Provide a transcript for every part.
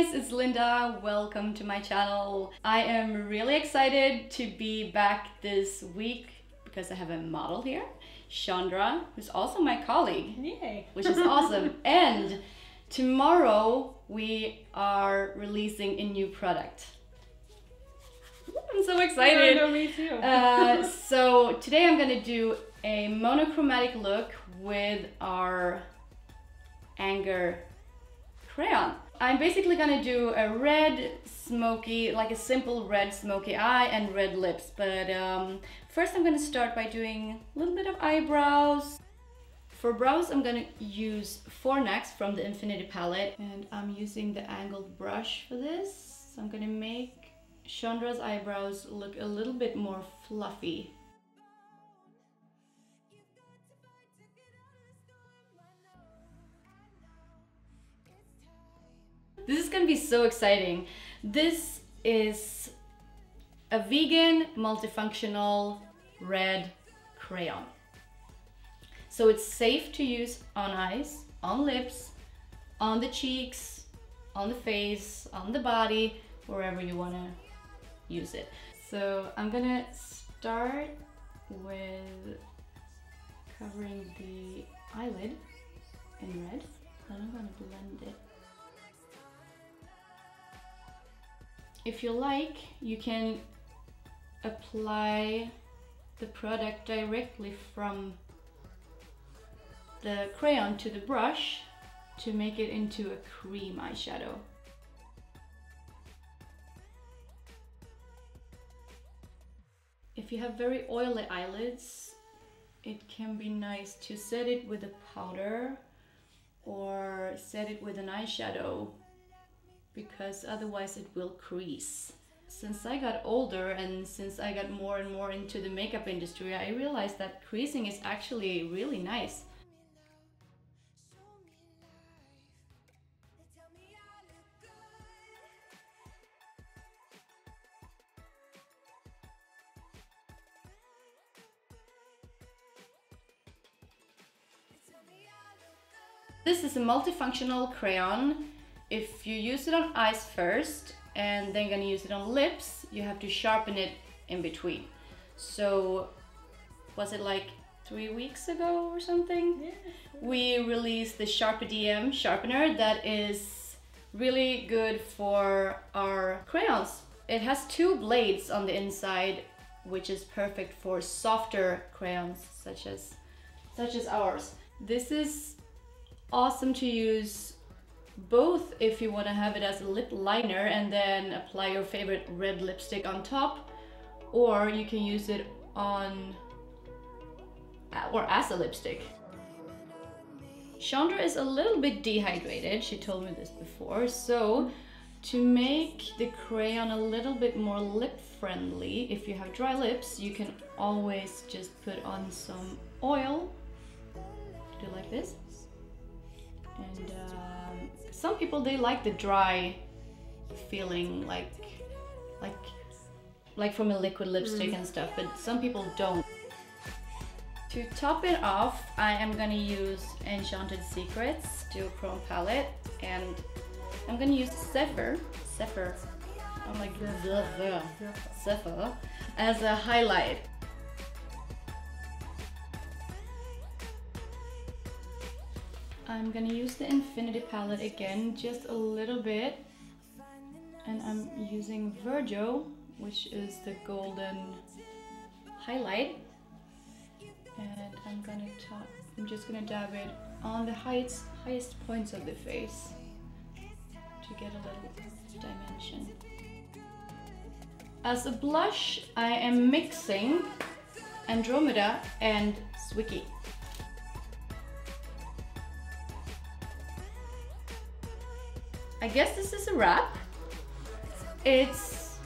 guys, it's Linda. Welcome to my channel. I am really excited to be back this week because I have a model here, Chandra, who's also my colleague. Yay! Which is awesome. And tomorrow we are releasing a new product. I'm so excited. Yeah, me too. So today I'm gonna do a monochromatic look with our Anger Crayon. I'm basically gonna do a red smoky, like a simple red smoky eye and red lips, but first I'm gonna start by doing a little bit of eyebrows. For brows I'm gonna use 4 NACs from the Infinity palette, and I'm using the angled brush for this. So I'm gonna make Chandra's eyebrows look a little bit more fluffy. This is gonna be so exciting. This is a vegan, multifunctional red crayon. So it's safe to use on eyes, on lips, on the cheeks, on the face, on the body, wherever you wanna use it. So I'm gonna start with covering the eyelid in red, and I'm gonna blend it. If you like, you can apply the product directly from the crayon to the brush to make it into a cream eyeshadow. If you have very oily eyelids, it can be nice to set it with a powder or set it with an eyeshadow, because otherwise it will crease. Since I got older and since I got more and more into the makeup industry, I realized that creasing is actually really nice. This is a multifunctional crayon. If you use it on eyes first and then gonna use it on lips, you have to sharpen it in between. So was it like 3 weeks ago or something? Yeah. We released the Sharpie DM sharpener that is really good for our crayons. It has 2 blades on the inside, which is perfect for softer crayons such as ours. This is awesome to use both if you want to have it as a lip liner and then apply your favorite red lipstick on top, or you can use it on or as a lipstick. Chandra is a little bit dehydrated, she told me this before, so to make the crayon a little bit more lip friendly, if you have dry lips, you can always just put on some oil, do like this, and some people, they like the dry feeling, like from a liquid lipstick and stuff, but some people don't. To top it off, I am gonna use Enchanted Secrets duochrome palette, and I'm gonna use Zephyr, I'm like Zephyr, as a highlight. I'm gonna use the Infinity palette again, just a little bit, and I'm using Virgo, which is the golden highlight, and I'm just gonna dab it on the highest points of the face to get a little dimension. As a blush, I am mixing Andromeda and Zwicky. I guess this is a wrap. It's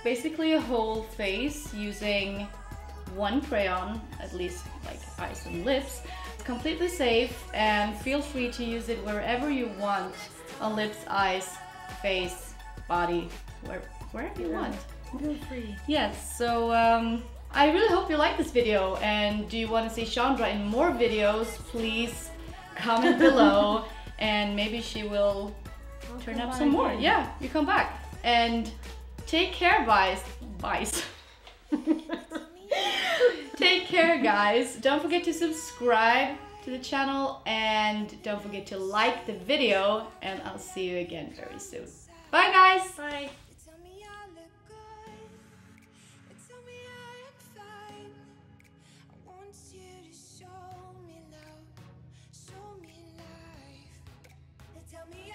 basically a whole face using 1 crayon, at least like eyes and lips. It's completely safe, and feel free to use it wherever you want, on lips, eyes, face, body, wherever you want. Feel free. Yes, so I really hope you like this video, and do you want to see Chandra in more videos, please comment below and maybe she will turn up some more. Yeah, you come back. And take care, guys. Take care, guys. Don't forget to subscribe to the channel and don't forget to like the video, and I'll see you again very soon. Bye, guys. Bye. Tell me